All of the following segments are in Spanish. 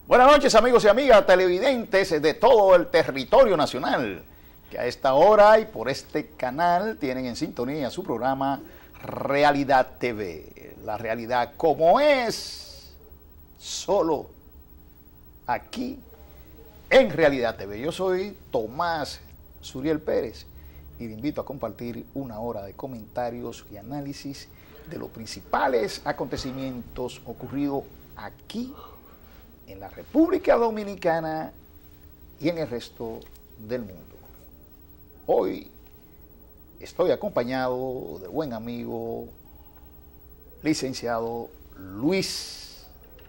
Buenas noches, amigos y amigas televidentes de todo el territorio nacional, que a esta hora y por este canal tienen en sintonía su programa Realidad TV. La realidad como es, solo aquí en Realidad TV. Yo soy Tomás Suriel Pérez y le invito a compartir una hora de comentarios y análisis de los principales acontecimientos ocurridos aquí en la República Dominicana y en el resto del mundo. Hoy estoy acompañado de buen amigo, licenciado Luis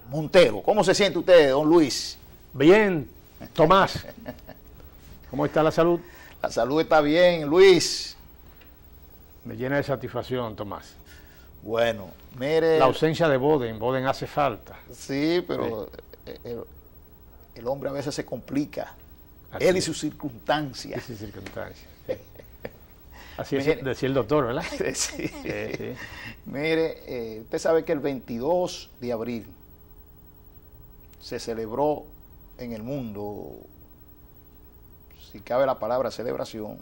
Montero. ¿Cómo se siente usted, don Luis? Bien, Tomás. ¿Cómo está la salud? La salud está bien, Luis. Me llena de satisfacción, Tomás. Bueno, mire... La ausencia de Boden hace falta. Sí, pero... El hombre a veces se complica. Así él y es. sus circunstancias. Y sus circunstancias. Sí. Así es, decía el doctor, ¿verdad? Sí. Sí. Mire, usted sabe que el 22 de abril se celebró en el mundo, si cabe la palabra celebración,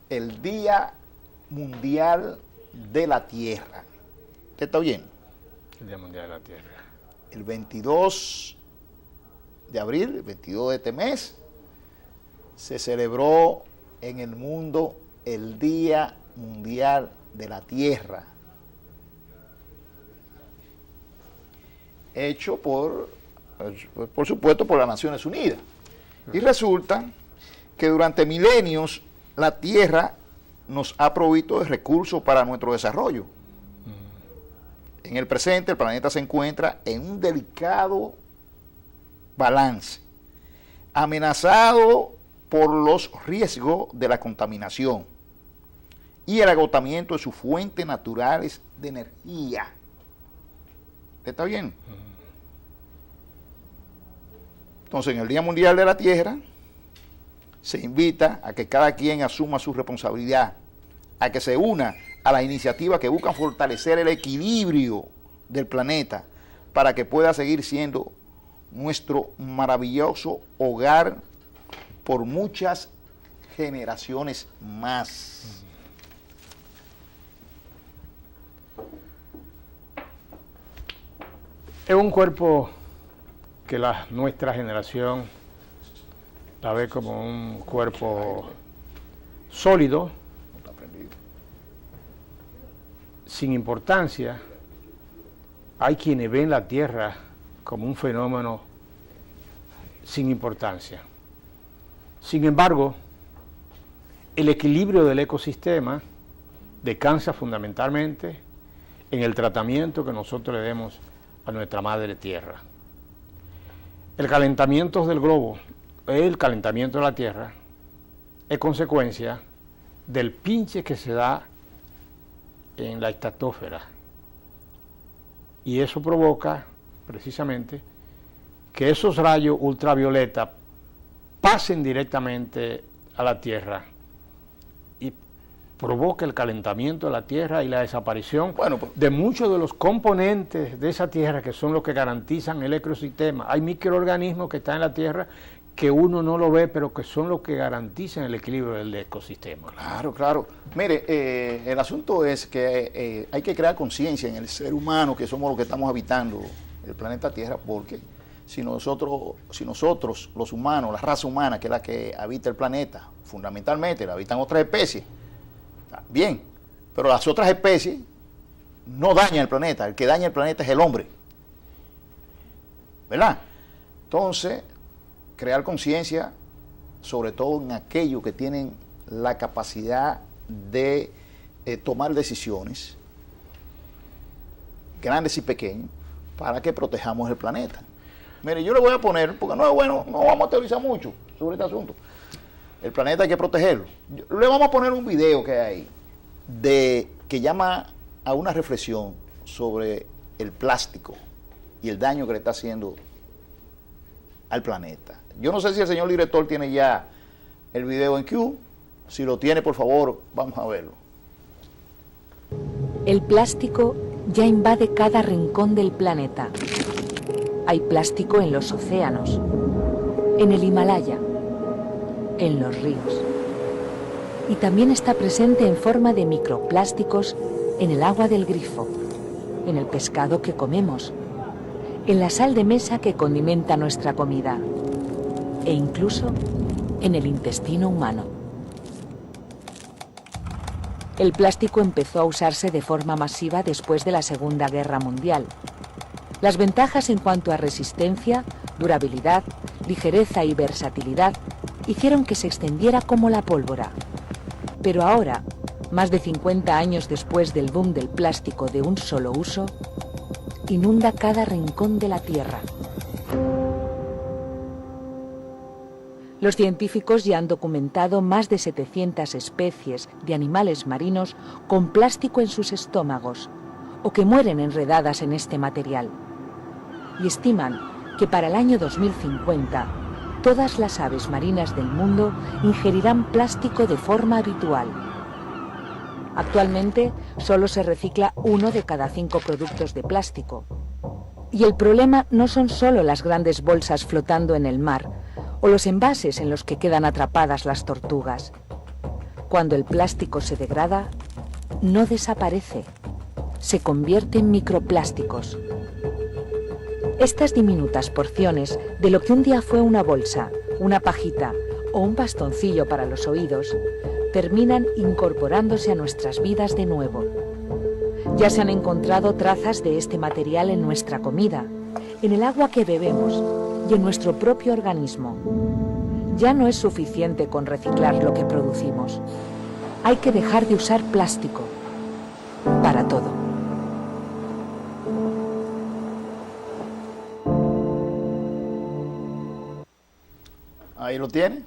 el Día Mundial de la Tierra. ¿Usted está bien? El Día Mundial de la Tierra. El 22 de abril, el 22 de este mes, se celebró en el mundo el Día Mundial de la Tierra, hecho por supuesto, por las Naciones Unidas. Y resulta que durante milenios la Tierra nos ha provisto de recursos para nuestro desarrollo. En el presente, el planeta se encuentra en un delicado balance, amenazado por los riesgos de la contaminación y el agotamiento de sus fuentes naturales de energía. ¿Está bien? Entonces, en el Día Mundial de la Tierra, se invita a que cada quien asuma su responsabilidad, a que se una a las iniciativas que buscan fortalecer el equilibrio del planeta para que pueda seguir siendo nuestro maravilloso hogar por muchas generaciones más. Es un cuerpo que nuestra generación la ve como un cuerpo sólido, sin importancia. Hay quienes ven la Tierra como un fenómeno sin importancia. Sin embargo, el equilibrio del ecosistema descansa fundamentalmente en el tratamiento que nosotros le demos a nuestra madre Tierra. El calentamiento del globo, el calentamiento de la Tierra, es consecuencia del pinche que se da en la estratosfera, y eso provoca precisamente que esos rayos ultravioleta pasen directamente a la Tierra y provoca el calentamiento de la Tierra y la desaparición de muchos de los componentes de esa Tierra que son los que garantizan el ecosistema. Hay microorganismos que están en la Tierra que uno no lo ve, pero que son los que garantizan el equilibrio del ecosistema. Claro, claro. Mire, el asunto es que hay que crear conciencia en el ser humano, que somos los que estamos habitando el planeta Tierra, porque si nosotros, los humanos, la raza humana, que es la que habita el planeta, fundamentalmente la habitan otras especies, bien, pero las otras especies no dañan el planeta, el que daña el planeta es el hombre, ¿verdad? Entonces, crear conciencia, sobre todo en aquellos que tienen la capacidad de tomar decisiones, grandes y pequeñas, para que protejamos el planeta. Mire, yo le voy a poner, porque no es bueno, no vamos a teorizar mucho sobre este asunto. El planeta hay que protegerlo. Le vamos a poner un video que hay ahí, que llama a una reflexión sobre el plástico y el daño que le está haciendo al planeta. Yo no sé si el señor director tiene ya el video en Q. Si lo tiene, por favor, vamos a verlo. El plástico ya invade cada rincón del planeta. Hay plástico en los océanos, en el Himalaya, en los ríos. Y también está presente en forma de microplásticos en el agua del grifo, en el pescado que comemos, en la sal de mesa que condimenta nuestra comida e incluso en el intestino humano. El plástico empezó a usarse de forma masiva después de la Segunda Guerra Mundial. Las ventajas en cuanto a resistencia, durabilidad, ligereza y versatilidad hicieron que se extendiera como la pólvora. Pero ahora, más de 50 años después del boom del plástico de un solo uso, inunda cada rincón de la Tierra. Los científicos ya han documentado más de 700 especies de animales marinos con plástico en sus estómagos o que mueren enredadas en este material. Y estiman que para el año 2050 todas las aves marinas del mundo ingerirán plástico de forma habitual. Actualmente solo se recicla 1 de cada 5 productos de plástico. Y el problema no son solo las grandes bolsas flotando en el mar o los envases en los que quedan atrapadas las tortugas. Cuando el plástico se degrada, no desaparece, se convierte en microplásticos. Estas diminutas porciones de lo que un día fue una bolsa, una pajita o un bastoncillo para los oídos, terminan incorporándose a nuestras vidas de nuevo. Ya se han encontrado trazas de este material en nuestra comida, en el agua que bebemos y en nuestro propio organismo. Ya no es suficiente con reciclar lo que producimos. Hay que dejar de usar plástico para todo. Ahí lo tiene.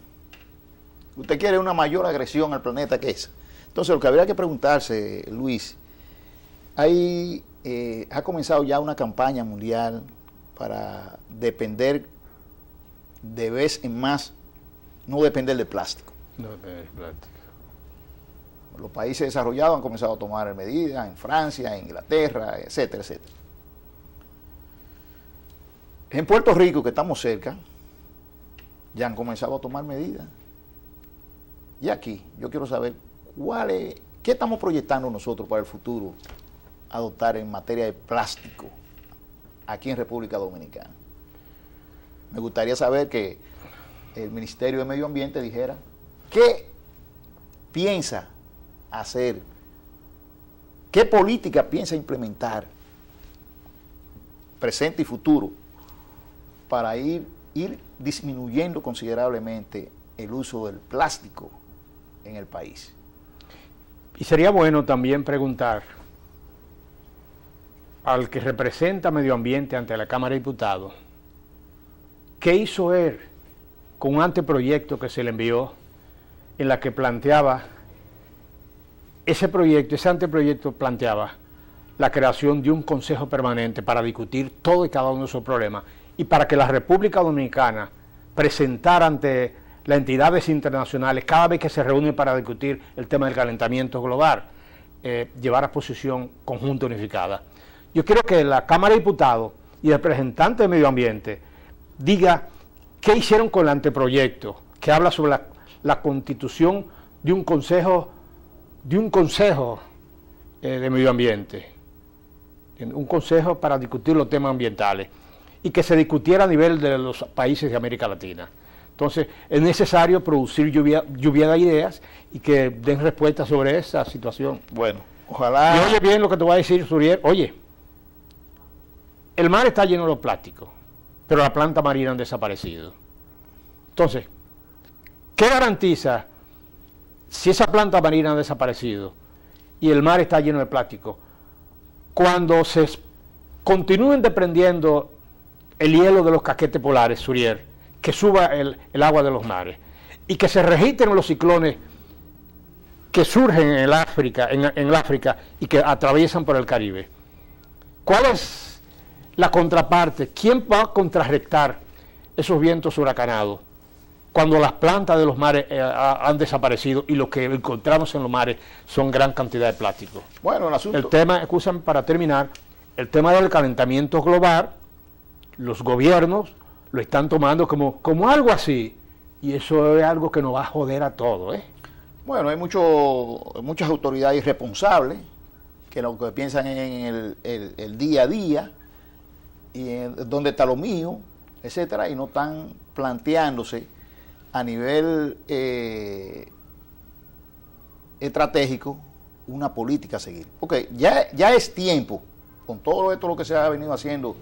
Usted quiere una mayor agresión al planeta que esa. Entonces, lo que habría que preguntarse, Luis, ha comenzado ya una campaña mundial para depender de vez en más, no depender del plástico. No depender del plástico. Los países desarrollados han comenzado a tomar medidas, en Francia, en Inglaterra, etcétera, etcétera. En Puerto Rico, que estamos cerca, ya han comenzado a tomar medidas. Y aquí, yo quiero saber qué estamos proyectando nosotros para el futuro adoptar en materia de plástico aquí en República Dominicana. Me gustaría saber que el Ministerio de Medio Ambiente dijera qué piensa hacer, qué política piensa implementar, presente y futuro, para ir disminuyendo considerablemente el uso del plástico en el país. Y sería bueno también preguntar al que representa medio ambiente ante la Cámara de Diputados, ¿qué hizo él con un anteproyecto que se le envió en la que planteaba ese anteproyecto planteaba la creación de un consejo permanente para discutir todo y cada uno de esos problemas y para que la República Dominicana presentara ante las entidades internacionales cada vez que se reúnen para discutir el tema del calentamiento global, llevar a posición conjunta unificada? Yo quiero que la Cámara de Diputados y el representante de Medio Ambiente diga qué hicieron con el anteproyecto, que habla sobre la constitución de un consejo de medio ambiente, un consejo para discutir los temas ambientales y que se discutiera a nivel de los países de América Latina. Entonces, es necesario producir lluvia de ideas y que den respuesta sobre esa situación. Bueno, ojalá... Y oye bien lo que te voy a decir, Suriel. Oye, el mar está lleno de plásticos, pero las plantas marinas han desaparecido. Entonces, ¿qué garantiza si esa planta marina ha desaparecido y el mar está lleno de plástico? Cuando se continúen desprendiendo el hielo de los casquetes polares, Suriel, que suba el agua de los mares y que se registren los ciclones que surgen en el África, en el África y que atraviesan por el Caribe. ¿Cuál es la contraparte? ¿Quién va a contrarrestar esos vientos huracanados cuando las plantas de los mares han desaparecido y lo que encontramos en los mares son gran cantidad de plástico? Bueno, el asunto... El tema, escúchame para terminar, el tema del calentamiento global, los gobiernos lo están tomando como algo así, y eso es algo que nos va a joder a todos, ¿eh? Bueno, hay muchas autoridades irresponsables que lo que piensan en el día a día y en dónde está lo mío, etcétera, y no están planteándose a nivel estratégico una política a seguir. Porque ya es tiempo, con todo esto lo que se ha venido haciendo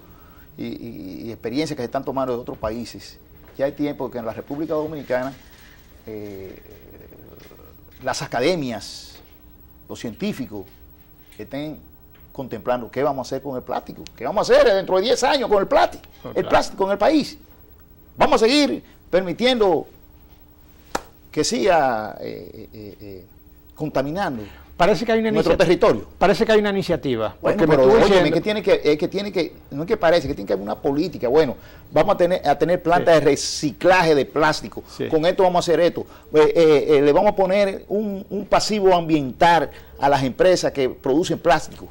y experiencias que se están tomando de otros países, ya hay tiempo que en la República Dominicana las academias, los científicos, estén contemplando qué vamos a hacer con el plástico, qué vamos a hacer dentro de 10 años con el plástico en el país. Vamos a seguir permitiendo que siga contaminando Parece que hay una nuestro territorio. Parece que hay una iniciativa. Bueno, Porque pero me estuvo óyeme, diciendo- no es que parece, que tiene que haber una política. Bueno, vamos a tener plantas de reciclaje de plástico. Sí. Con esto vamos a hacer esto. Le vamos a poner un pasivo ambiental a las empresas que producen plástico.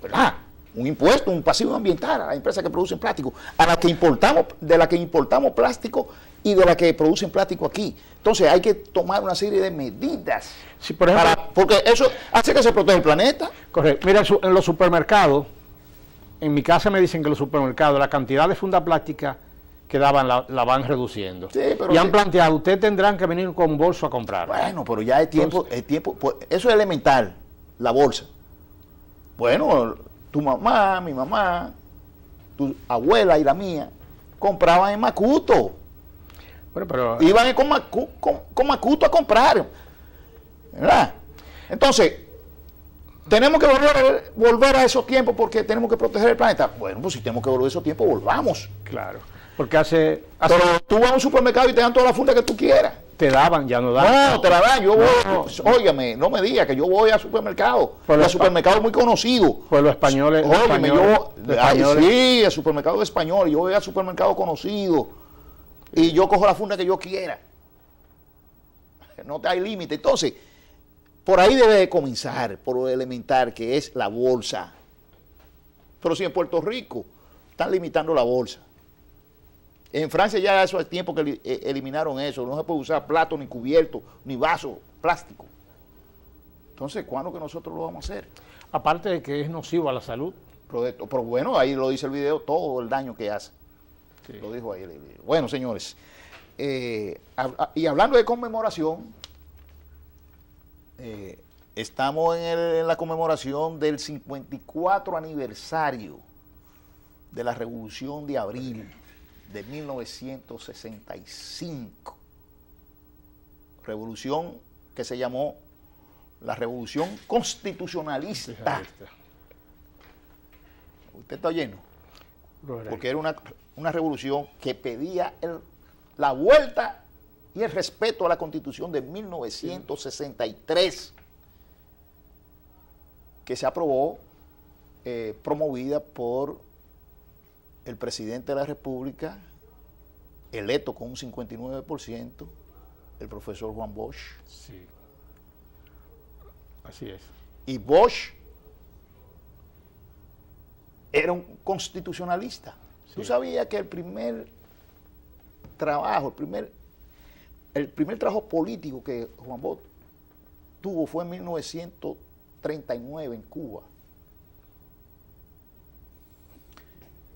¿Verdad? Un impuesto, un pasivo ambiental a las empresas que producen plástico, a las que importamos, de las que importamos plástico y de las que producen plástico aquí. Entonces hay que tomar una serie de medidas. Sí, por ejemplo, Porque eso hace que se proteja el planeta. correcto. Mira, en los supermercados, en mi casa me dicen que los supermercados, la cantidad de funda plástica que daban la van reduciendo. Sí, pero y han sí. planteado, ustedes tendrán que venir con bolso a comprar. Bueno, pero ya es tiempo, pues, eso es elemental, la bolsa. Bueno, tu mamá, mi mamá, tu abuela y la mía compraban en Macuto. Bueno, pero Iban con Macuto a comprar. ¿Verdad? Entonces, tenemos que volver a esos tiempos porque tenemos que proteger el planeta. Bueno, pues si tenemos que volver a esos tiempos, volvamos. claro, porque hace Pero tú vas a un supermercado y te dan toda la funda que tú quieras. te daban, ya no dan. No, te la dan. Yo voy, No. óigame, no me digas que yo voy al supermercado. Pero El los supermercado muy conocido. Pues los españoles, Óyeme, los españoles, sí, el supermercado español. Yo voy al supermercado conocido y yo cojo la funda que yo quiera. No hay límite. Entonces, por ahí debe de comenzar, por lo elemental que es la bolsa. Pero si en Puerto Rico están limitando la bolsa. En Francia ya eso es tiempo que eliminaron eso. No se puede usar plato, ni cubierto, ni vaso plástico. Entonces, ¿cuándo que nosotros lo vamos a hacer? aparte de que es nocivo a la salud. Pero bueno, ahí lo dice el video, todo el daño que hace. Sí. Lo dijo ahí el video. Bueno, señores, y hablando de conmemoración, estamos en la conmemoración del 54 aniversario de la Revolución de Abril de 1965. Revolución que se llamó la Revolución Constitucionalista. ¿Usted está oyendo? Porque era una revolución que pedía la vuelta y el respeto a la Constitución de 1963, que se aprobó, promovida por el presidente de la República, electo con un 59%, el profesor Juan Bosch. Sí. Así es. Y Bosch era un constitucionalista. Sí. ¿Tú sabías que el primer trabajo, el primer trabajo político que Juan Bosch tuvo fue en 1939 en Cuba?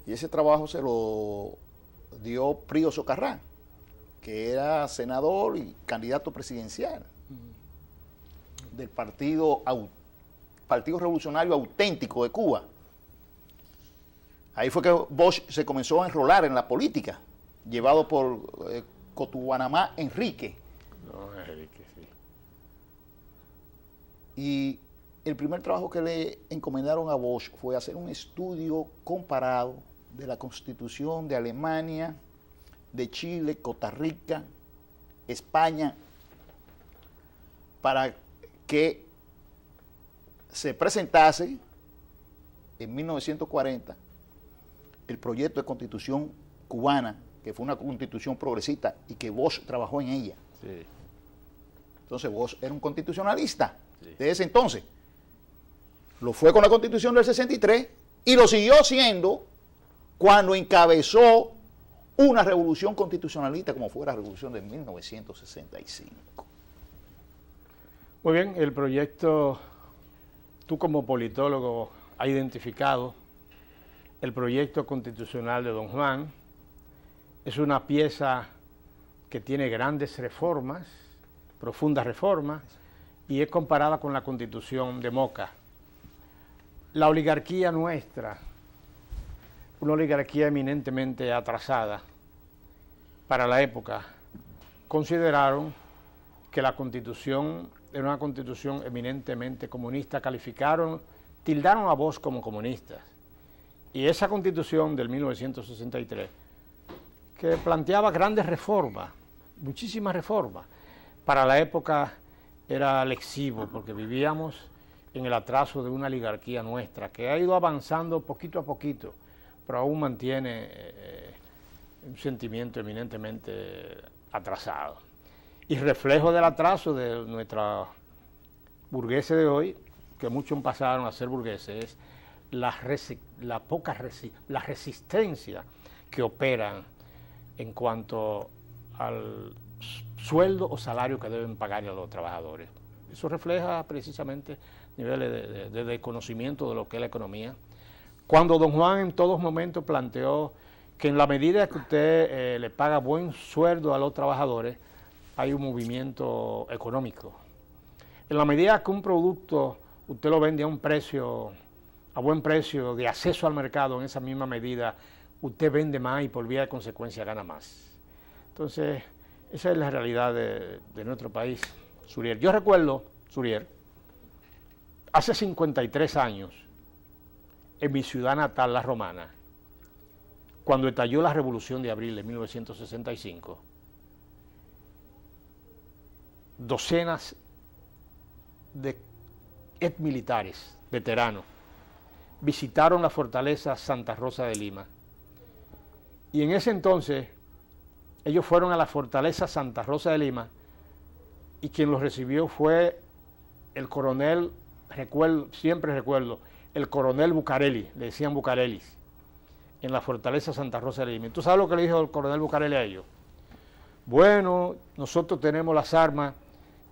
Y ese trabajo se lo dio Prío Socarrán, que era senador y candidato presidencial del Partido Revolucionario Auténtico de Cuba. Ahí fue que Bosch se comenzó a enrolar en la política, llevado por Cotubanamá Enrique. No, Enrique, sí. Y el primer trabajo que le encomendaron a Bosch fue hacer un estudio comparado de la Constitución de Alemania, de Chile, Costa Rica, España, para que se presentase en 1940 el proyecto de constitución cubana, que fue una constitución progresista y que Bosch trabajó en ella. Sí. Entonces Bosch era un constitucionalista de ese entonces. Lo fue con la constitución del 63 y lo siguió siendo cuando encabezó una revolución constitucionalista como fue la revolución de 1965. Muy bien, el proyecto, tú como politólogo has identificado el proyecto constitucional de Don Juan. Es una pieza que tiene grandes reformas, profundas reformas, y es comparada con la Constitución de Moca. La oligarquía nuestra, una oligarquía eminentemente atrasada para la época, consideraron que la Constitución era una Constitución eminentemente comunista, tildaron a Bosch como comunistas. Y esa Constitución del 1963, que planteaba grandes reformas, muchísimas reformas, para la época era lesivo, porque vivíamos en el atraso de una oligarquía nuestra, que ha ido avanzando poquito a poquito, pero aún mantiene un sentimiento eminentemente atrasado. Y reflejo del atraso de nuestra burgueses de hoy, que muchos pasaron a ser burgueses, es la resistencia que operan en cuanto al sueldo o salario que deben pagar a los trabajadores. Eso refleja precisamente niveles de desconocimiento de lo que es la economía. Cuando Don Juan en todos momentos planteó que en la medida que usted le paga buen sueldo a los trabajadores, hay un movimiento económico. En la medida que un producto usted lo vende a un precio, a buen precio, de acceso al mercado, en esa misma medida, usted vende más y por vía de consecuencia gana más. Entonces, esa es la realidad de nuestro país, Suriel. Yo recuerdo, Suriel, hace 53 años, en mi ciudad natal, La Romana, cuando estalló la Revolución de Abril de 1965, docenas de exmilitares, veteranos, visitaron la fortaleza Santa Rosa de Lima. Y en ese entonces, ellos fueron a la fortaleza Santa Rosa de Lima y quien los recibió fue el coronel, siempre recuerdo, el coronel Bucareli, le decían Bucarelis, en la fortaleza Santa Rosa de Lima. ¿Tú sabes lo que le dijo el coronel Bucareli a ellos? Bueno, nosotros tenemos las armas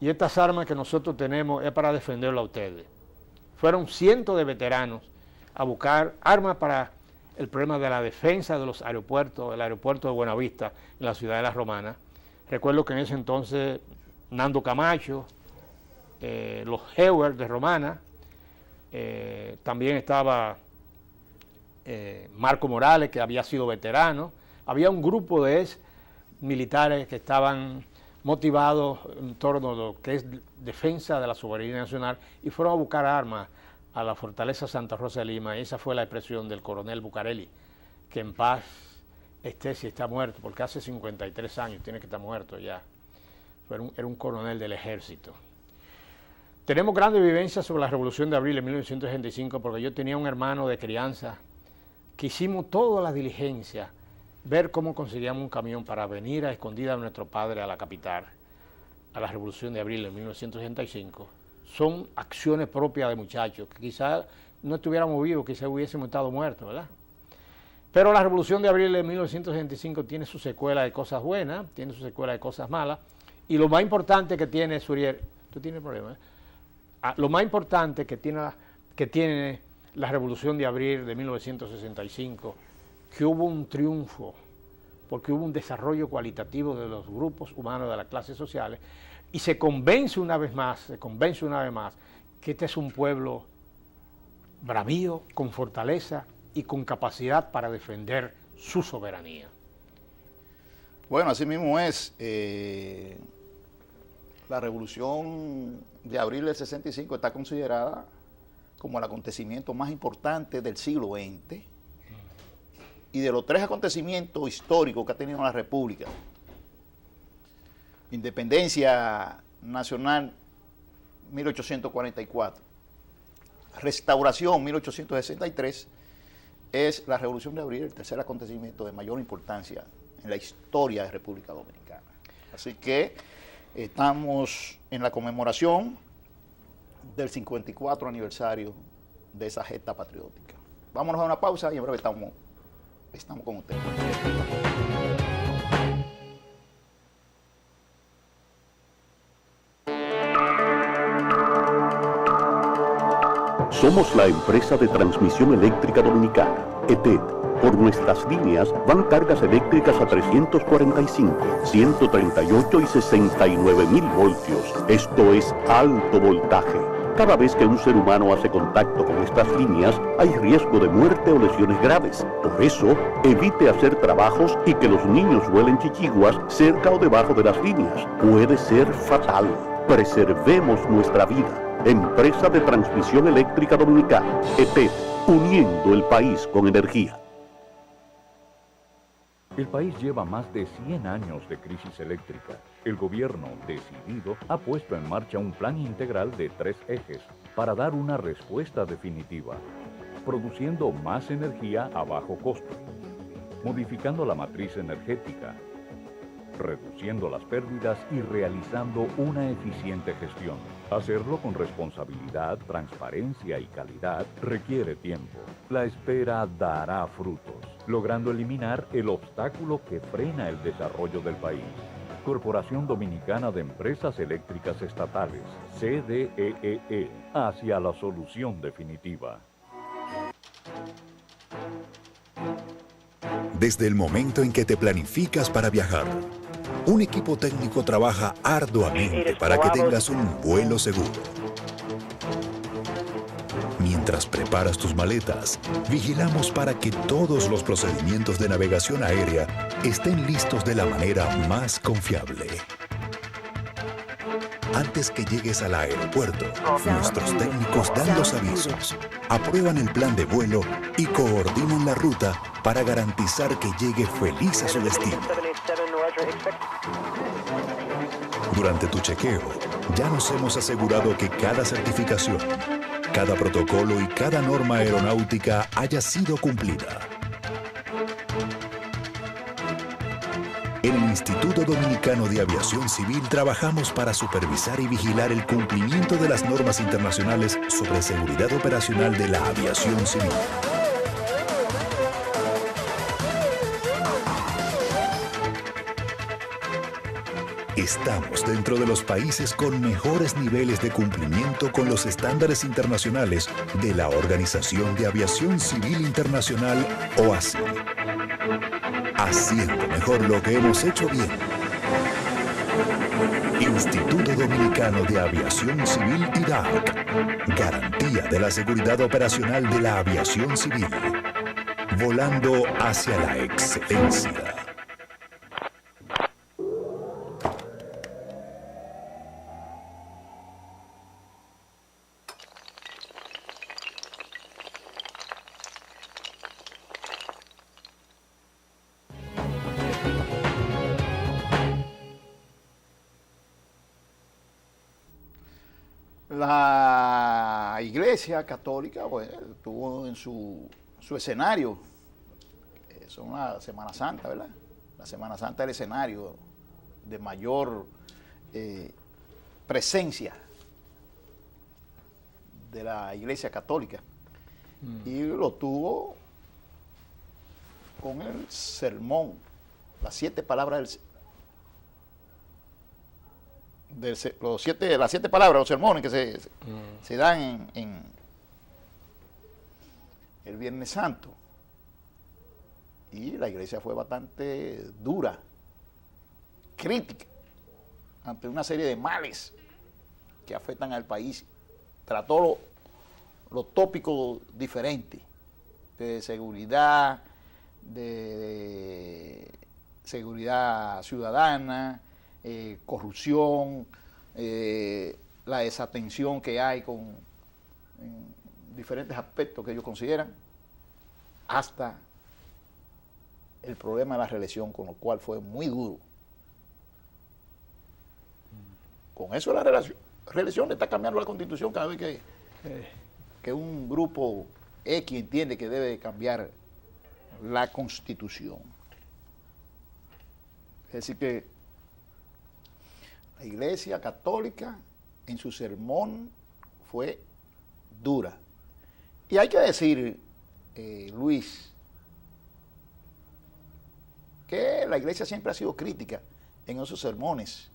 y estas armas que nosotros tenemos es para defenderlo a ustedes. Fueron cientos de veteranos a buscar armas para el problema de la defensa de los aeropuertos, el aeropuerto de Buenavista en la ciudad de La Romana. Recuerdo que en ese entonces Nando Camacho, los Heuer de Romana, también estaba Marco Morales, que había sido veterano. Había un grupo de militares que estaban motivados en torno a lo que es defensa de la soberanía nacional y fueron a buscar armas a la fortaleza Santa Rosa de Lima. Y esa fue la expresión del coronel Bucareli, que en paz esté si está muerto, porque hace 53 años tiene que estar muerto ya. Era un coronel del ejército. Tenemos grandes vivencias sobre la Revolución de Abril de 1965, porque yo tenía un hermano de crianza que hicimos toda la diligencia, ver cómo conseguíamos un camión para venir a escondida de nuestro padre a la capital, a la Revolución de Abril de 1965. Son acciones propias de muchachos, que quizás no estuviéramos vivos, quizás hubiésemos estado muertos, ¿verdad? Pero la Revolución de Abril de 1965 tiene su secuela de cosas buenas, tiene su secuela de cosas malas, y lo más importante que tiene, Suriel, tú tienes problemas, lo más importante que tiene la Revolución de Abril de 1965, que hubo un triunfo, porque hubo un desarrollo cualitativo de los grupos humanos de las clases sociales, y se convence una vez más que este es un pueblo bravío, con fortaleza y con capacidad para defender su soberanía. Bueno, así mismo es. La Revolución de Abril del 65 está considerada como el acontecimiento más importante del siglo XX y de los 3 acontecimientos históricos que ha tenido la República: independencia nacional 1844. Restauración, 1863, es la Revolución de Abril, el tercer acontecimiento de mayor importancia en la historia de República Dominicana. Así que estamos en la conmemoración del 54 aniversario de esa gesta patriótica. Vámonos a una pausa y en breve estamos con ustedes. Somos la empresa de transmisión eléctrica dominicana, ETED. Por nuestras líneas van cargas eléctricas a 345, 138 y 69.000 voltios. Esto es alto voltaje. Cada vez que un ser humano hace contacto con estas líneas, hay riesgo de muerte o lesiones graves. Por eso, evite hacer trabajos y que los niños vuelen chichiguas cerca o debajo de las líneas. Puede ser fatal. Preservemos nuestra vida. Empresa de Transmisión Eléctrica Dominicana, ETED, uniendo el país con energía. El país lleva más de 100 años de crisis eléctrica. El gobierno, decidido, ha puesto en marcha un plan integral de 3 ejes para dar una respuesta definitiva, produciendo más energía a bajo costo, modificando la matriz energética, reduciendo las pérdidas y realizando una eficiente gestión. Hacerlo con responsabilidad, transparencia y calidad requiere tiempo. La espera dará frutos, logrando eliminar el obstáculo que frena el desarrollo del país. Corporación Dominicana de Empresas Eléctricas Estatales, CDEE, hacia la solución definitiva. Desde el momento en que te planificas para viajar, un equipo técnico trabaja arduamente para que tengas un vuelo seguro. Mientras preparas tus maletas, vigilamos para que todos los procedimientos de navegación aérea estén listos de la manera más confiable. Antes que llegues al aeropuerto, nuestros técnicos dan los avisos, aprueban el plan de vuelo y coordinan la ruta para garantizar que llegue feliz a su destino. Durante tu chequeo, ya nos hemos asegurado que cada certificación, cada protocolo y cada norma aeronáutica haya sido cumplida. En el Instituto Dominicano de Aviación Civil trabajamos para supervisar y vigilar el cumplimiento de las normas internacionales sobre seguridad operacional de la aviación civil. Estamos dentro de los países con mejores niveles de cumplimiento con los estándares internacionales de la Organización de Aviación Civil Internacional, OACI. Haciendo mejor lo que hemos hecho bien. Instituto Dominicano de Aviación Civil IDAC. Garantía de la seguridad operacional de la aviación civil. Volando hacia la excelencia. La Iglesia Católica, bueno, tuvo en su escenario, son la Semana Santa, ¿verdad? La Semana Santa es el escenario de mayor presencia de la Iglesia Católica. Y lo tuvo con el sermón, las 7 palabras las 7 palabras, los sermones que se dan en el Viernes Santo. Y la iglesia fue bastante dura, crítica, ante una serie de males que afectan al país. Trató los tópicos diferentes, de seguridad ciudadana, corrupción, la desatención que hay en diferentes aspectos que ellos consideran, hasta el problema de la reelección, con lo cual fue muy duro. Con eso la relación, reelección, le está cambiando la Constitución cada vez que un grupo X entiende que debe cambiar la Constitución. Es decir que la Iglesia Católica en su sermón fue dura. Y hay que decir, Luis, que la Iglesia siempre ha sido crítica en esos sermones.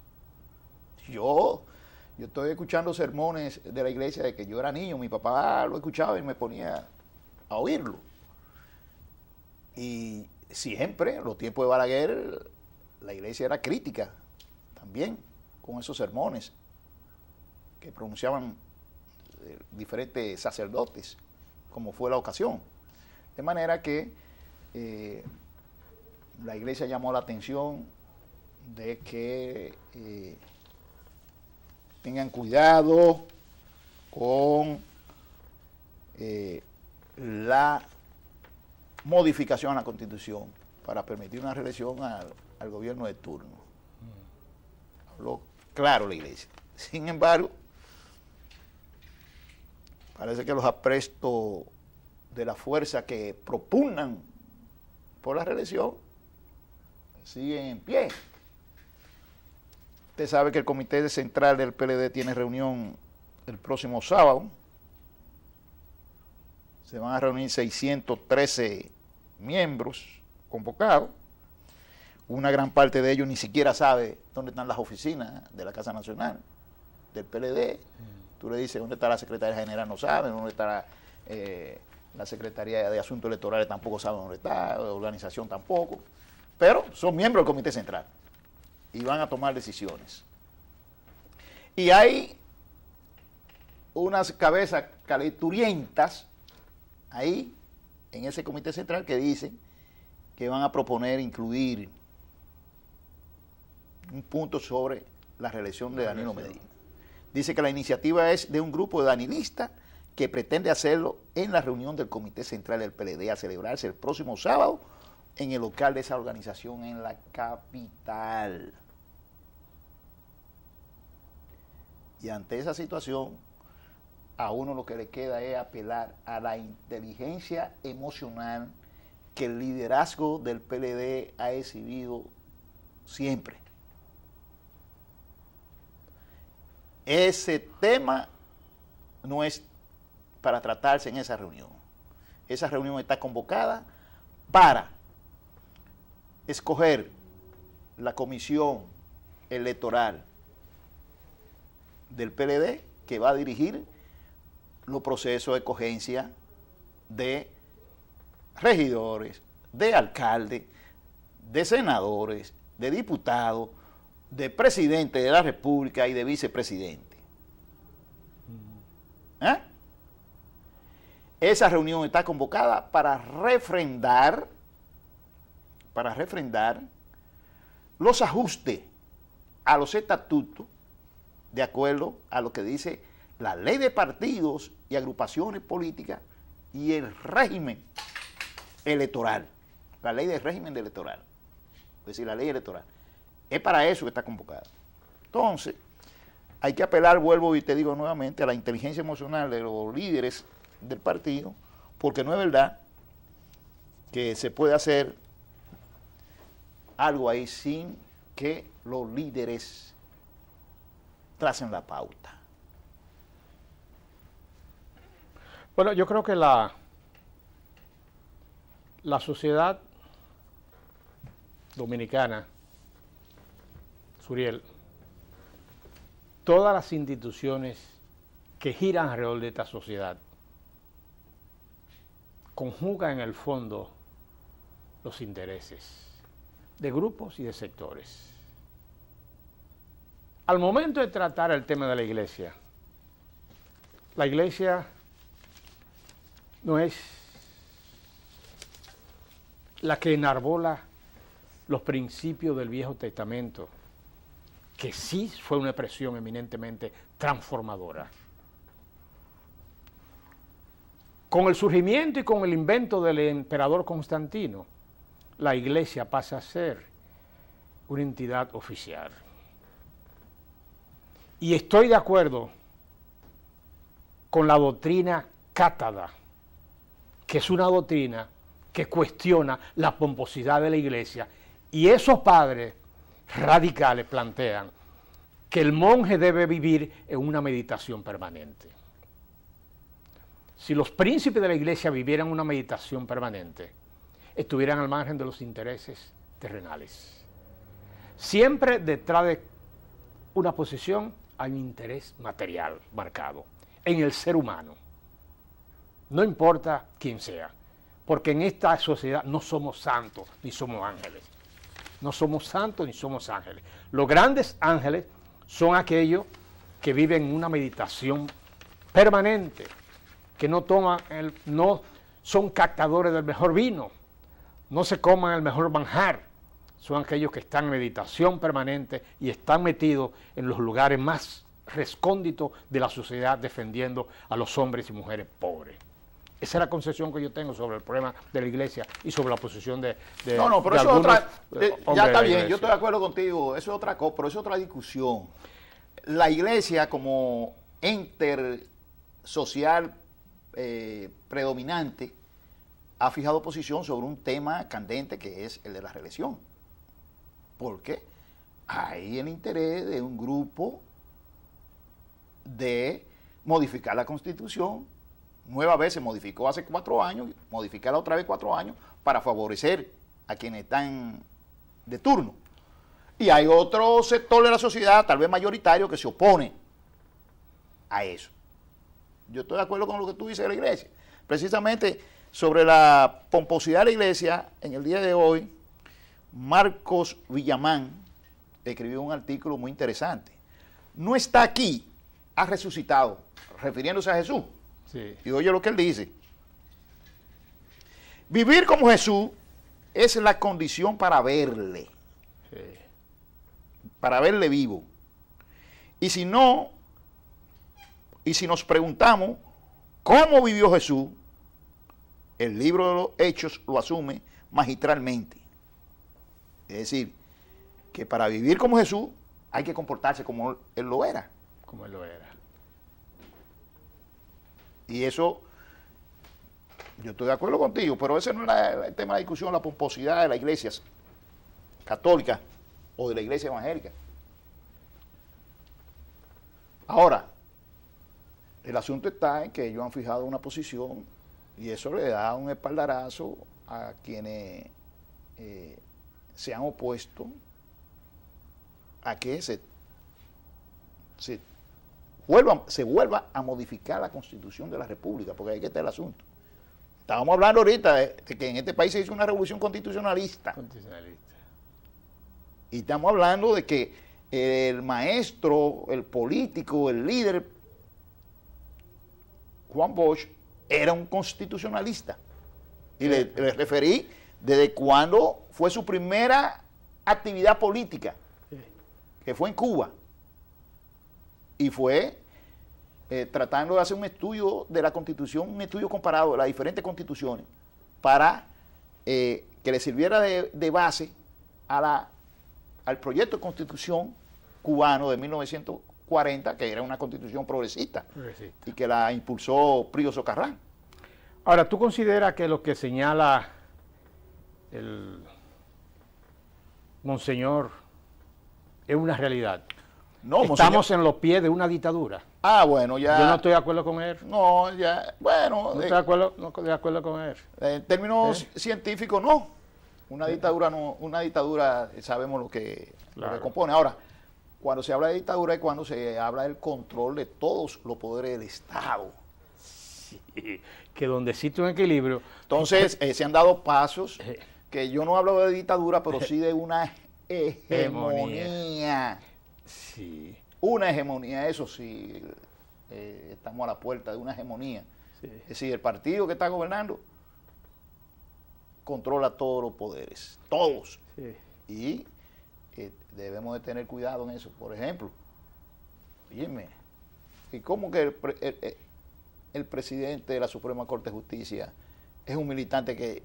Yo estoy escuchando sermones de la Iglesia desde que yo era niño, mi papá lo escuchaba y me ponía a oírlo. Y siempre, en los tiempos de Balaguer, la Iglesia era crítica también con esos sermones que pronunciaban diferentes sacerdotes, como fue la ocasión. De manera que la Iglesia llamó la atención de que tengan cuidado con la modificación a la Constitución para permitir una reelección al gobierno de turno. Habló claro la Iglesia. Sin embargo, parece que los aprestos de la fuerza que propugnan por la reelección siguen en pie. Usted sabe que el Comité Central del PLD tiene reunión el próximo sábado. Se van a reunir 613 miembros convocados. Una gran parte de ellos ni siquiera sabe dónde están las oficinas de la Casa Nacional del PLD. Tú le dices dónde está la Secretaría General, no sabe, dónde está la Secretaría de Asuntos Electorales, tampoco sabe dónde está, la organización tampoco. Pero son miembros del Comité Central y van a tomar decisiones. Y hay unas cabezas calenturientas ahí en ese Comité Central que dicen que van a proponer incluir un punto sobre la reelección de Danilo Medina. Dice que la iniciativa es de un grupo de danilistas que pretende hacerlo en la reunión del Comité Central del PLD a celebrarse el próximo sábado en el local de esa organización en la capital. Y ante esa situación, a uno lo que le queda es apelar a la inteligencia emocional que el liderazgo del PLD ha exhibido siempre. Ese tema no es para tratarse en esa reunión. Esa reunión está convocada para escoger la comisión electoral del PLD que va a dirigir los procesos de escogencia de regidores, de alcaldes, de senadores, de diputados, de presidente de la República y de vicepresidente. Esa reunión está convocada para refrendar los ajustes a los estatutos de acuerdo a lo que dice la ley de partidos y agrupaciones políticas y el régimen electoral, la ley del régimen electoral, es decir, la ley electoral. Es para eso que está convocada. Entonces, hay que apelar, vuelvo y te digo nuevamente, a la inteligencia emocional de los líderes del partido, porque no es verdad que se puede hacer algo ahí sin que los líderes tracen la pauta. Bueno, yo creo que la sociedad dominicana, Suriel, todas las instituciones que giran alrededor de esta sociedad conjugan en el fondo los intereses de grupos y de sectores. Al momento de tratar el tema de la iglesia no es la que enarbola los principios del Viejo Testamento, que sí fue una expresión eminentemente transformadora. Con el surgimiento y con el invento del emperador Constantino, la iglesia pasa a ser una entidad oficial. Y estoy de acuerdo con la doctrina cátara, que es una doctrina que cuestiona la pomposidad de la iglesia, y esos padres radicales plantean que el monje debe vivir en una meditación permanente. Si los príncipes de la iglesia vivieran una meditación permanente, estuvieran al margen de los intereses terrenales. Siempre detrás de una posición hay un interés material marcado en el ser humano. No importa quién sea, porque en esta sociedad no somos santos ni somos ángeles. No somos santos ni somos ángeles. Los grandes ángeles son aquellos que viven en una meditación permanente, que no son captadores del mejor vino, no se coman el mejor manjar. Son aquellos que están en meditación permanente y están metidos en los lugares más recónditos de la sociedad defendiendo a los hombres y mujeres pobres. Esa es la concepción que yo tengo sobre el problema de la iglesia y sobre la posición de No, pero de eso es otra. Ya está bien, iglesia. yo estoy de acuerdo contigo, eso es otra cosa, pero eso es otra discusión. La iglesia como ente social predominante ha fijado posición sobre un tema candente que es el de la reelección. Porque hay el interés de un grupo de modificar la Constitución. Nueva vez se modificó hace 4 años, modificarla otra vez 4 años para favorecer a quienes están de turno. Y hay otro sector de la sociedad, tal vez mayoritario, que se opone a eso. Yo estoy de acuerdo con lo que tú dices de la iglesia. Precisamente sobre la pomposidad de la iglesia, en el día de hoy, Marcos Villamán escribió un artículo muy interesante. No está aquí, ha resucitado, refiriéndose a Jesús. Sí. Y oye lo que él dice. Vivir como Jesús es la condición para verle. Sí. Para verle vivo. Y si nos preguntamos cómo vivió Jesús, el libro de los Hechos lo asume magistralmente. Es decir, que para vivir como Jesús hay que comportarse como Él lo era. Como él lo era. Y eso, yo estoy de acuerdo contigo, pero ese no es el tema de la discusión, la pomposidad de las iglesias católicas o de la iglesia evangélica. Ahora, el asunto está en que ellos han fijado una posición y eso le da un espaldarazo a quienes se han opuesto a que se vuelva a modificar la Constitución de la República, porque ahí que está el asunto. Estábamos hablando ahorita de que en este país se hizo una revolución constitucionalista. Y estamos hablando de que el maestro, el político, el líder, Juan Bosch, era un constitucionalista. Y le referí desde cuando fue su primera actividad política, que fue en Cuba. Y fue tratando de hacer un estudio de la Constitución, un estudio comparado de las diferentes constituciones, para que le sirviera de base al proyecto de Constitución cubano de 1940, que era una constitución progresista. Y que la impulsó Pío Socarrán. Ahora, ¿tú consideras que lo que señala el Monseñor es una realidad? No, Estamos en los pies de una dictadura. Ah, bueno, ya. Yo no estoy de acuerdo con él. No, ya, bueno. No estoy de acuerdo con él. En términos científicos, no. Una dictadura no, una dictadura sabemos lo que compone. Ahora, cuando se habla de dictadura es cuando se habla del control de todos los poderes del Estado. Sí, que donde existe un equilibrio. Entonces, se han dado pasos que yo no hablo de dictadura, pero sí de una hegemonía. Sí. Una hegemonía, eso sí, estamos a la puerta de una hegemonía. Sí. Es decir, el partido que está gobernando controla todos los poderes, todos. Sí. Y debemos de tener cuidado en eso. Por ejemplo, fíjenme, ¿y cómo que el presidente de la Suprema Corte de Justicia es un militante que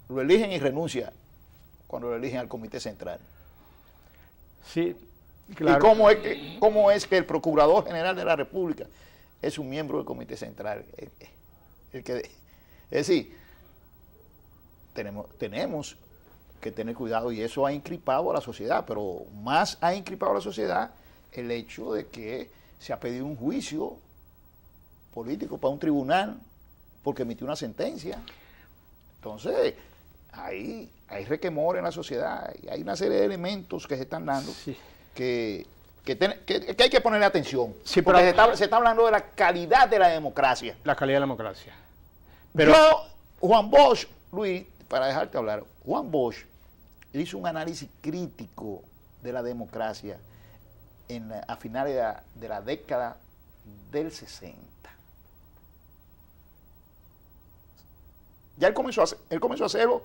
lo eligen y renuncia cuando lo eligen al Comité Central? Sí, Claro. ¿Y cómo es que el Procurador General de la República es un miembro del Comité Central? Es decir, tenemos que tener cuidado, y eso ha encripado a la sociedad, pero más ha encripado a la sociedad el hecho de que se ha pedido un juicio político para un tribunal porque emitió una sentencia. Entonces, hay requemor en la sociedad y hay una serie de elementos que se están dando que hay que ponerle atención. Sí, porque se está hablando de la calidad de la democracia. La calidad de la democracia. Pero Juan Bosch, Luis, para dejarte hablar, Juan Bosch hizo un análisis crítico de la democracia a finales de la década del 60. Ya él comenzó a hacerlo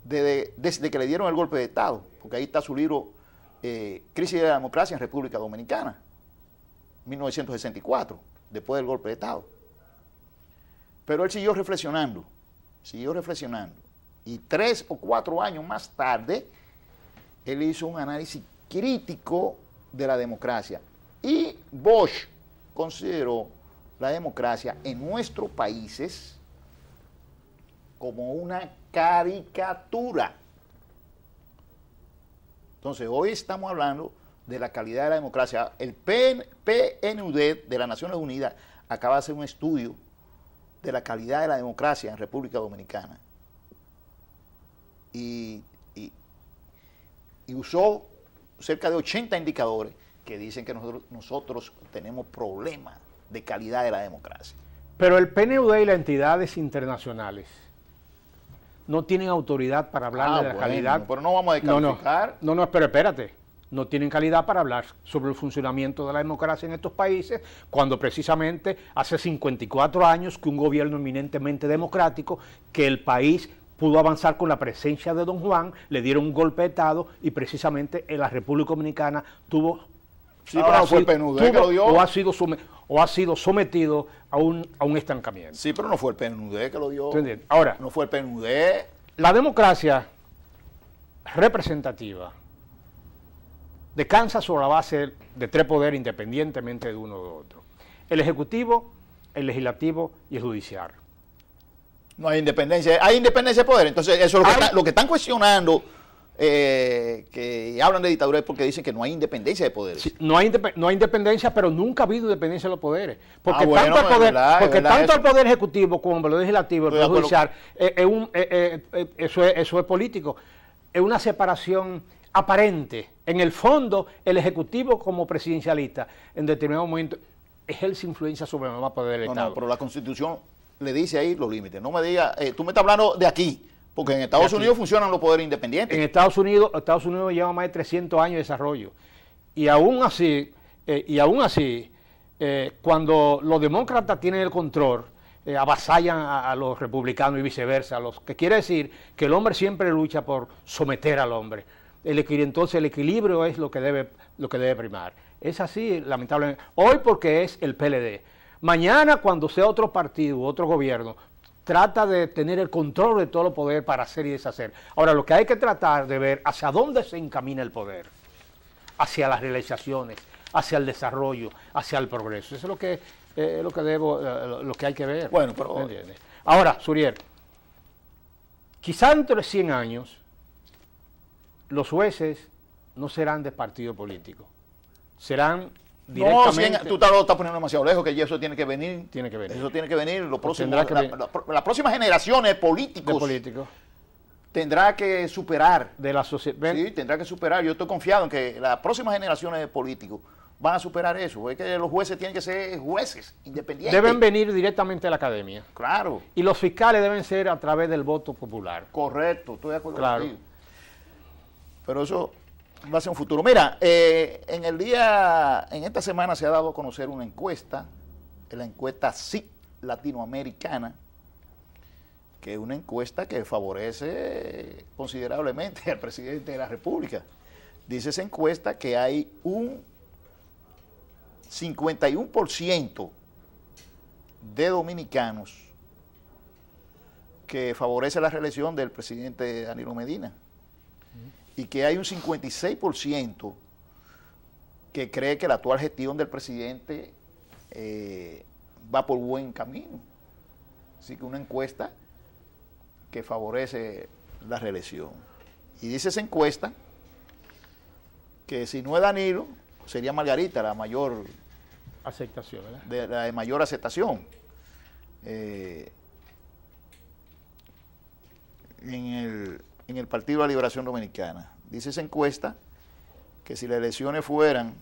desde que le dieron el golpe de Estado, porque ahí está su libro Crisis de la Democracia en República Dominicana, 1964, después del golpe de Estado. Pero él siguió reflexionando, y 3 o 4 años más tarde, él hizo un análisis crítico de la democracia. Y Bosch consideró la democracia en nuestros países como una caricatura. Entonces, hoy estamos hablando de la calidad de la democracia. El PNUD de las Naciones Unidas acaba de hacer un estudio de la calidad de la democracia en República Dominicana. Y usó cerca de 80 indicadores que dicen que nosotros tenemos problemas de calidad de la democracia. Pero el PNUD y las entidades internacionales no tienen autoridad para hablar de la calidad. Pero no vamos a descalificar. No, pero espérate. No tienen calidad para hablar sobre el funcionamiento de la democracia en estos países, cuando precisamente hace 54 años que un gobierno eminentemente democrático, que el país pudo avanzar con la presencia de Don Juan, le dieron un golpe de Estado y precisamente en la República Dominicana tuvo... Sí, pero no fue el PNUD que lo dio. O ha sido sometido a un estancamiento. Sí, pero no fue el PNUD que lo dio. ¿Entiendes? Ahora, no fue el PNUD. La democracia representativa descansa sobre la base de 3 poderes independientemente de uno u otro: el ejecutivo, el legislativo y el judicial. No hay independencia, hay independencia de poder. Entonces, eso es lo que están cuestionando, que hablan de dictadura, es porque dicen que no hay independencia de poderes. Sí, no hay independencia, pero nunca ha habido independencia de los poderes. Porque bueno, tanto el poder ejecutivo como el legislativo, el poder judicial, eso es político. Es una separación aparente. En el fondo, el ejecutivo como presidencialista, en determinado momento, ejerce influencia sobre el nuevo poder del Estado. No, pero la Constitución le dice ahí los límites. No me digas, tú me estás hablando de aquí, porque en Estados Unidos funcionan los poderes independientes. En Estados Unidos lleva más de 300 años de desarrollo. Y aún así, cuando los demócratas tienen el control, avasallan a los republicanos y viceversa, que quiere decir que el hombre siempre lucha por someter al hombre. Entonces el equilibrio es lo que debe primar. Es así, lamentablemente. Hoy porque es el PLD. Mañana, cuando sea otro partido, otro gobierno, trata de tener el control de todo el poder para hacer y deshacer. Ahora, lo que hay que tratar de ver hacia dónde se encamina el poder, hacia las realizaciones, hacia el desarrollo, hacia el progreso. Eso es lo que hay que ver. Bueno, pero... ¿Entiendes? Ahora, Suriel, quizá dentro de 100 años, los jueces no serán de partido político, serán directamente... No, tú te lo estás poniendo demasiado lejos, que eso tiene que venir. Tiene que venir. Eso tiene que venir. Las próximas generaciones de políticos tendrá que superar. De la sociedad. Sí, tendrá que superar. Yo estoy confiado en que las próximas generaciones de políticos van a superar eso. Es que los jueces tienen que ser jueces independientes. Deben venir directamente a la academia. Claro. Y los fiscales deben ser a través del voto popular. Correcto, estoy de acuerdo contigo. Pero eso va a ser un futuro. Mira, en esta semana se ha dado a conocer una encuesta, la encuesta SIC latinoamericana, que es una encuesta que favorece considerablemente al presidente de la República. Dice esa encuesta que hay un 51% de dominicanos que favorece la reelección del presidente Danilo Medina, y que hay un 56% que cree que la actual gestión del presidente va por buen camino. Así que una encuesta que favorece la reelección. Y dice esa encuesta que si no es Danilo, sería Margarita la mayor aceptación, ¿verdad? La de mayor aceptación. En el Partido de la Liberación Dominicana. Dice esa encuesta que si las elecciones fueran,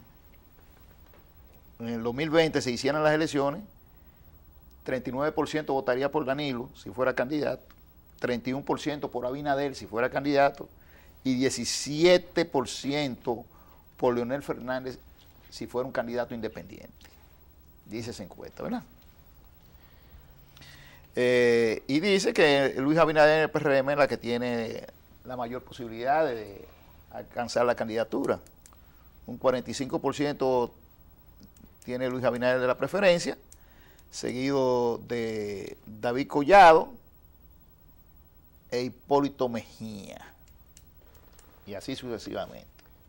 en el 2020 se hicieran las elecciones, 39% votaría por Danilo si fuera candidato, 31% por Abinader si fuera candidato y 17% por Leonel Fernández si fuera un candidato independiente. Dice esa encuesta, ¿verdad? Y dice que Luis Abinader en el PRM es la que tiene la mayor posibilidad de alcanzar la candidatura. Un 45% tiene Luis Abinader de la preferencia, seguido de David Collado e Hipólito Mejía. Y así sucesivamente.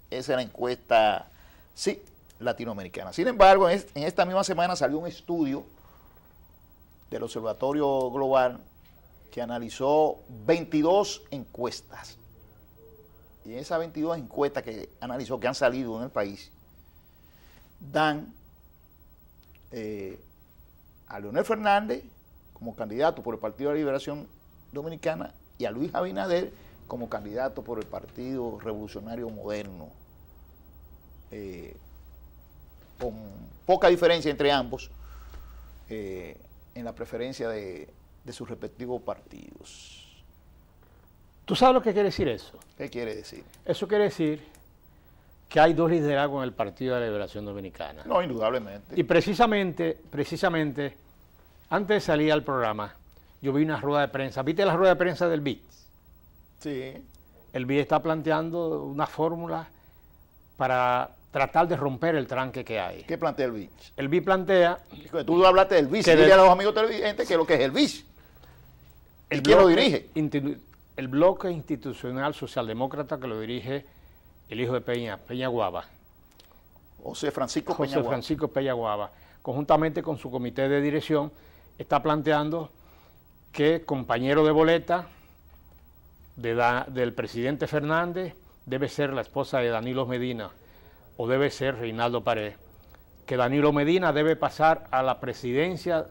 Esa es la encuesta, sí, latinoamericana. Sin embargo, en esta misma semana salió un estudio del Observatorio Global que analizó 22 encuestas. Y en esas 22 encuestas que analizó, que han salido en el país, dan a Leonel Fernández como candidato por el Partido de la Liberación Dominicana y a Luis Abinader como candidato por el Partido Revolucionario Moderno. Con poca diferencia entre ambos en la preferencia de sus respectivos partidos. ¿Tú sabes lo que quiere decir eso? ¿Qué quiere decir? Eso quiere decir que hay dos liderazgos en el Partido de la Liberación Dominicana. No, indudablemente. Y precisamente, antes de salir al programa, yo vi una rueda de prensa. ¿Viste la rueda de prensa del BID? Sí. El BID está planteando una fórmula para tratar de romper el tranque que hay. ¿Qué plantea el BID? El BID plantea... Tú hablaste del BID, dile a los amigos televidentes que lo que es el BID. ¿Quién lo dirige? El bloque institucional socialdemócrata que lo dirige el hijo de Peña Guava. José Francisco Peña Guava, conjuntamente con su comité de dirección, está planteando que compañero de boleta del presidente Fernández debe ser la esposa de Danilo Medina o debe ser Reinaldo Pared, que Danilo Medina debe pasar a la presidencia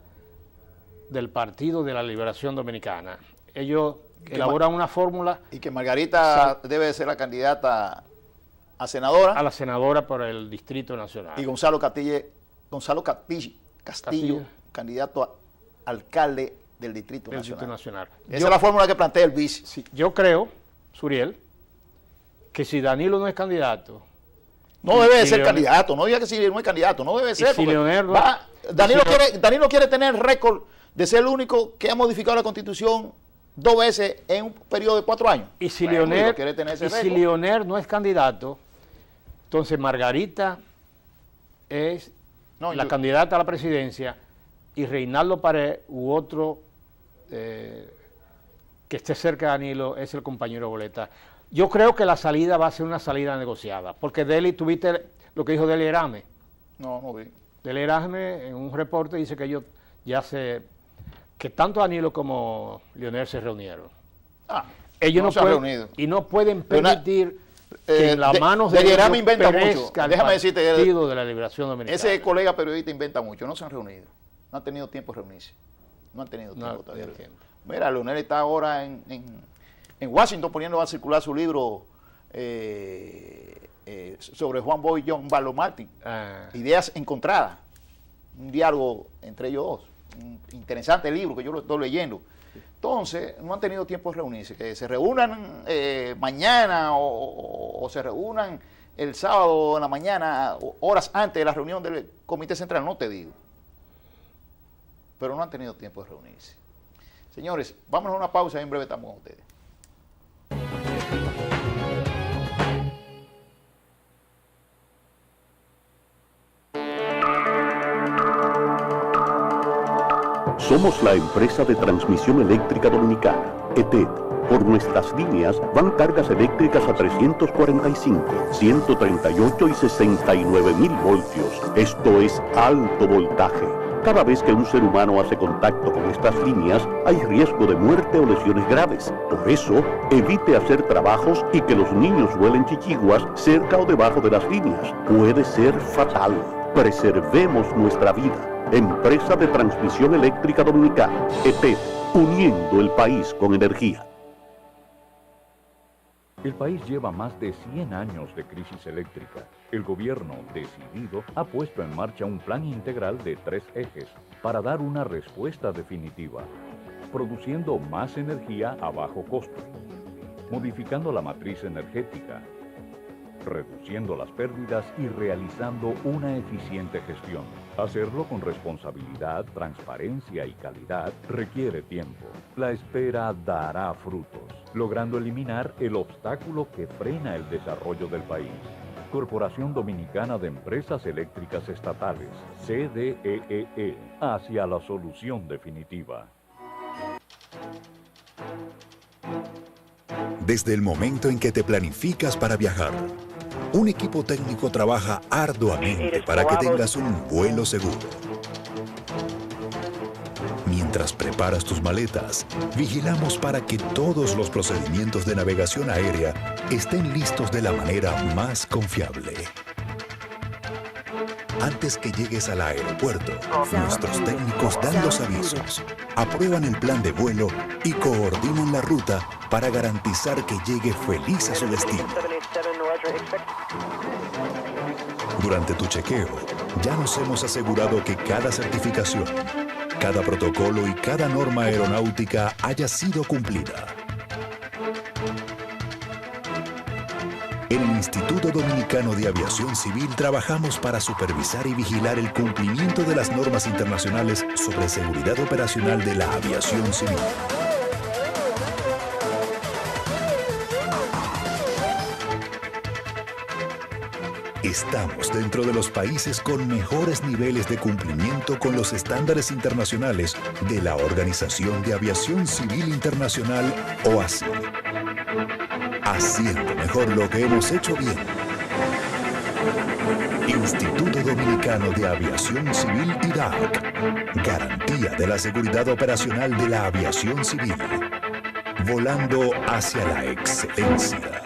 del Partido de la Liberación Dominicana. Ellos elaboran una fórmula. Y que Margarita debe ser la candidata a senadora. A la senadora por el Distrito Nacional. Y Gonzalo Castillo, candidato a alcalde del Distrito Nacional. Esa es la fórmula que plantea el BID. Sí, yo creo, Suriel, que si Danilo no es candidato... No debe de ser candidato, no diga que si no es candidato, no debe ser. Si Danilo quiere tener récord de ser el único que ha modificado la Constitución 2 veces en un periodo de 4 años. Y si Leonel no es candidato, entonces Margarita es la candidata a la presidencia y Reinaldo Pared u otro que esté cerca de Danilo es el compañero boleta. Yo creo que la salida va a ser una salida negociada, porque ¿tuviste lo que dijo Deli Erame? No vi. Deli Erame en un reporte dice que ellos que tanto Danilo como Leonel se reunieron. Ellos no se han reunido. Y no pueden permitir que en las manos de ellos inventa mucho. Déjame decirte que Partido de la Liberación Dominicana. Ese colega periodista inventa mucho, no se han reunido. No han tenido tiempo de reunirse. No han tenido tiempo todavía. Mira, Leonel está ahora en Washington poniendo a circular su libro sobre Juan Boy y John Barlow Martin. Ideas encontradas. Un diálogo entre ellos dos. Un interesante libro que yo lo estoy leyendo. Entonces, no han tenido tiempo de reunirse. Que se reúnan mañana o se reúnan el sábado en la mañana, horas antes de la reunión del Comité Central, no te digo. Pero no han tenido tiempo de reunirse. Señores, vámonos a una pausa y en breve estamos con ustedes. Somos la empresa de transmisión eléctrica dominicana, ETED, Por nuestras líneas van cargas eléctricas a 345, 138 y 69 mil voltios. Esto es alto voltaje. Cada vez que un ser humano hace contacto con estas líneas, hay riesgo de muerte o lesiones graves. Por eso, evite hacer trabajos y que los niños vuelen chichiguas cerca o debajo de las líneas. Puede ser fatal. Preservemos nuestra vida. Empresa de Transmisión Eléctrica Dominicana, ETED, uniendo el país con energía. El país lleva más de 100 años de crisis eléctrica. El gobierno, decidido, ha puesto en marcha un plan integral de 3 ejes para dar una respuesta definitiva, produciendo más energía a bajo costo, modificando la matriz energética, reduciendo las pérdidas y realizando una eficiente gestión. Hacerlo con responsabilidad, transparencia y calidad requiere tiempo. La espera dará frutos, logrando eliminar el obstáculo que frena el desarrollo del país. Corporación Dominicana de Empresas Eléctricas Estatales, CDEE, hacia la solución definitiva. Desde el momento en que te planificas para viajar, un equipo técnico trabaja arduamente para que tengas un vuelo seguro. Mientras preparas tus maletas, vigilamos para que todos los procedimientos de navegación aérea estén listos de la manera más confiable. Antes que llegues al aeropuerto, nuestros técnicos dan los avisos, aprueban el plan de vuelo y coordinan la ruta para garantizar que llegue feliz a su destino. Durante tu chequeo, ya nos hemos asegurado que cada certificación, cada protocolo y cada norma aeronáutica haya sido cumplida. En el Instituto Dominicano de Aviación Civil trabajamos para supervisar y vigilar el cumplimiento de las normas internacionales sobre seguridad operacional de la aviación civil. Estamos dentro de los países con mejores niveles de cumplimiento con los estándares internacionales de la Organización de Aviación Civil Internacional, OACI. Haciendo mejor lo que hemos hecho bien. Instituto Dominicano de Aviación Civil IDAC. Garantía de la seguridad operacional de la aviación civil. Volando hacia la excelencia.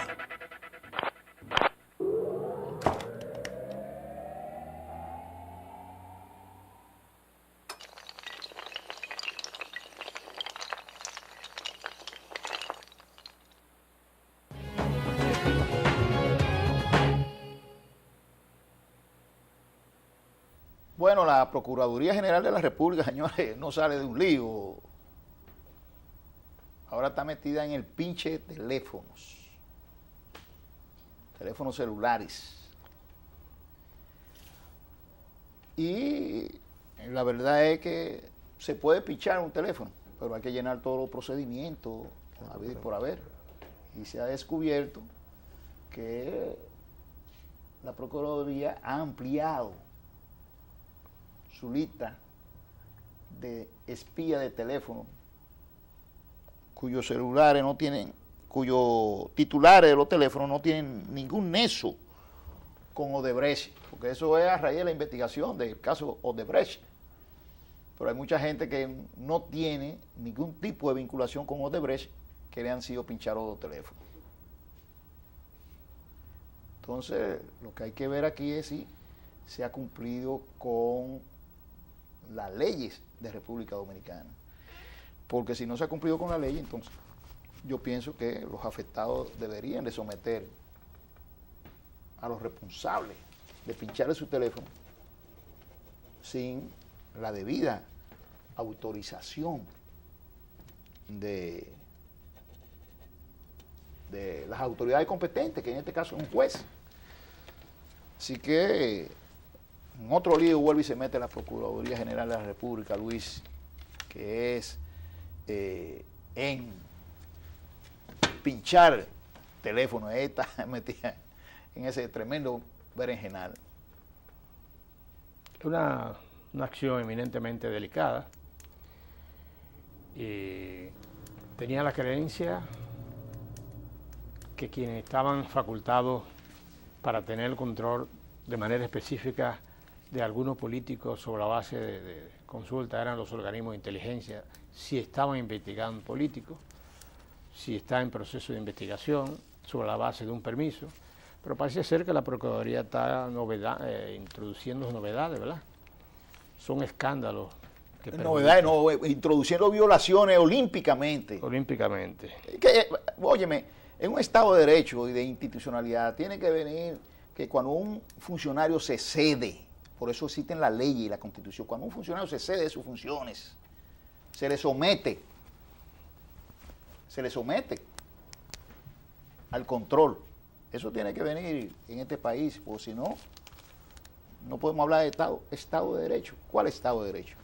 Bueno, la Procuraduría General de la República, señores, no sale de un lío. Ahora está metida en el pinche de teléfonos celulares. Y la verdad es que se puede pinchar un teléfono, pero hay que llenar todos los procedimientos por haber. Y se ha descubierto que la Procuraduría ha ampliado su lista de espías de teléfono cuyos celulares no tienen, cuyos titulares de los teléfonos no tienen ningún nexo con Odebrecht, porque eso es a raíz de la investigación del caso Odebrecht. Pero hay mucha gente que no tiene ningún tipo de vinculación con Odebrecht que le han sido pinchados los teléfonos. Entonces, lo que hay que ver aquí es si se ha cumplido con las leyes de República Dominicana. Porque si no se ha cumplido con la ley, entonces yo pienso que los afectados deberían de someter a los responsables de pincharle su teléfono sin la debida autorización de las autoridades competentes, que en este caso es un juez. Así que en otro lío vuelve y se mete la Procuraduría General de la República, Luis, que es en pinchar teléfono. Está metida en ese tremendo berenjenal. Una acción eminentemente delicada. Y tenía la creencia que quienes estaban facultados para tener el control de manera específica de algunos políticos sobre la base de consulta eran los organismos de inteligencia, si estaban investigando políticos, si está en proceso de investigación sobre la base de un permiso, pero parece ser que la Procuraduría está introduciendo novedades, ¿verdad? Son escándalos. Novedades, no, introduciendo violaciones olímpicamente. Olímpicamente. Óyeme, en un Estado de Derecho y de institucionalidad tiene que venir que cuando un funcionario se cede, por eso existen la ley y la Constitución, cuando un funcionario se cede de sus funciones, se le somete al control. Eso tiene que venir en este país, porque si no, no podemos hablar de Estado de Derecho. ¿Cuál Estado de Derecho?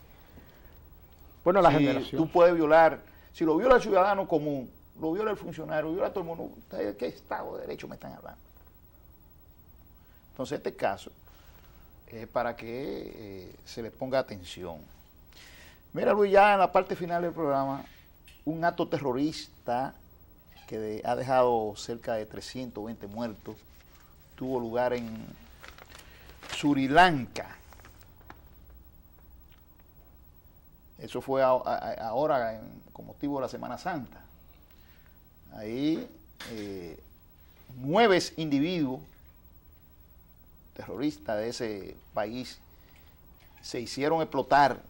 Bueno, la si generación. Tú puedes violar, si lo viola el ciudadano común, lo viola el funcionario, lo viola todo el mundo, ¿de qué Estado de Derecho me están hablando? Entonces, este caso es para que se le ponga atención. Mira, Luis, ya en la parte final del programa, un acto terrorista que ha dejado cerca de 320 muertos tuvo lugar en Sri Lanka. Eso fue ahora con motivo de la Semana Santa. Ahí 9 individuos terroristas de ese país se hicieron explotar,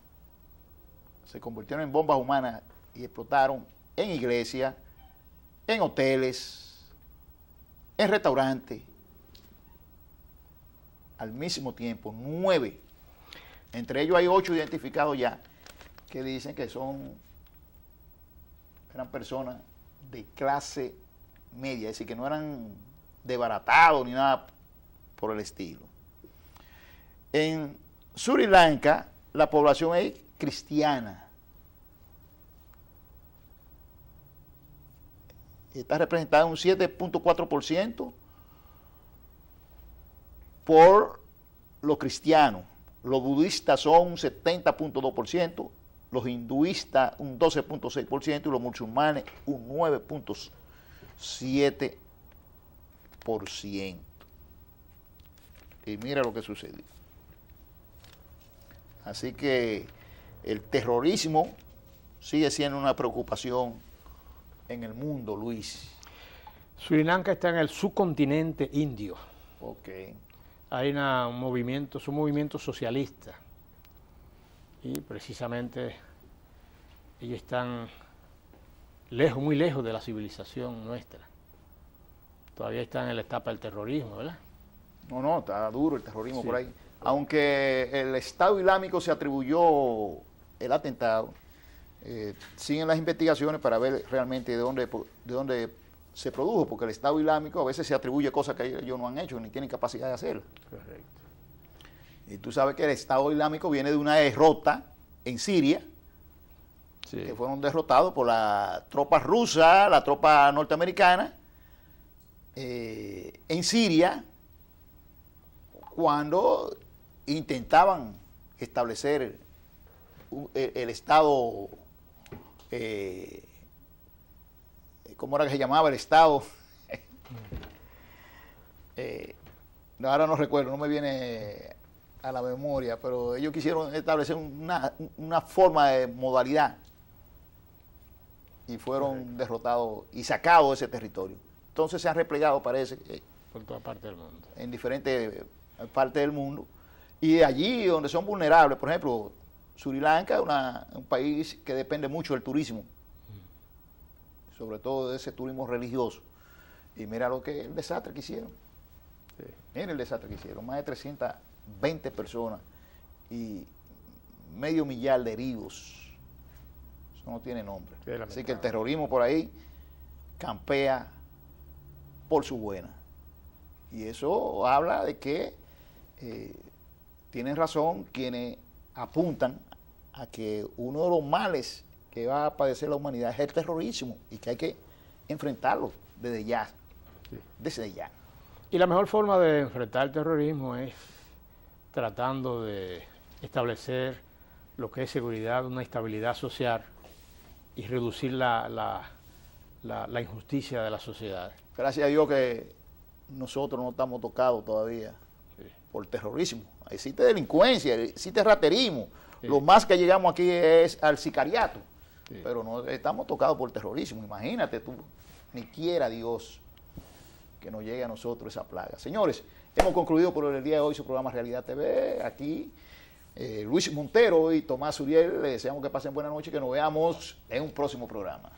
se convirtieron en bombas humanas y explotaron en iglesias, en hoteles, en restaurantes. Al mismo tiempo, 9. Entre ellos hay 8 identificados ya, que dicen que eran personas de clase media, es decir, que no eran desbaratados ni nada por el estilo. En Sri Lanka, la población es cristiana. Está representada en un 7.4% por los cristianos. Los budistas son un 70.2%, los hinduistas un 12.6% y los musulmanes un 9.7%. Y mira lo que sucedió. Así que el terrorismo sigue siendo una preocupación en el mundo, Luis. Sri Lanka está en el subcontinente indio. Ok. Hay un movimiento, es un movimiento socialista. Y precisamente ellos están lejos, muy lejos de la civilización nuestra. Todavía están en la etapa del terrorismo, ¿verdad? No, está duro el terrorismo por ahí. Aunque el Estado Islámico se atribuyó el atentado, siguen las investigaciones para ver realmente de dónde se produjo, porque el Estado Islámico a veces se atribuye cosas que ellos no han hecho ni tienen capacidad de hacerlo. Correcto. Y tú sabes que el Estado Islámico viene de una derrota en Siria, Sí. que fueron derrotados por las tropas rusas, la tropa norteamericana, en Siria, cuando intentaban establecer el Estado, ¿cómo era que se llamaba el Estado? Ahora no recuerdo, no me viene a la memoria, pero ellos quisieron establecer una forma de modalidad y fueron derrotados y sacados de ese territorio. Entonces se han replegado, parece, Por toda parte del mundo. en diferentes partes del mundo, y de allí donde son vulnerables, por ejemplo, Sri Lanka es un país que depende mucho del turismo, sobre todo de ese turismo religioso, y mira el desastre que hicieron. Sí. Mira el desastre que hicieron, más de 320 personas y medio millar de heridos. Eso no tiene nombre. Así que el terrorismo por ahí campea por su buena. Y eso habla de que tienen razón quienes apuntan a que uno de los males que va a padecer la humanidad es el terrorismo y que hay que enfrentarlo desde ya. Sí. Desde ya. Y la mejor forma de enfrentar el terrorismo es tratando de establecer lo que es seguridad, una estabilidad social y reducir la la injusticia de la sociedad. Gracias a Dios que nosotros no estamos tocados todavía por terrorismo. Existe delincuencia, existe raterismo. Sí. Lo más que llegamos aquí es al sicariato. Sí. Pero no estamos tocados por terrorismo. Imagínate tú, ni quiera Dios que nos llegue a nosotros esa plaga. Señores, hemos concluido por el día de hoy su programa Realidad TV. Aquí Luis Montero y Tomás Uriel, les deseamos que pasen buena noche y que nos veamos en un próximo programa.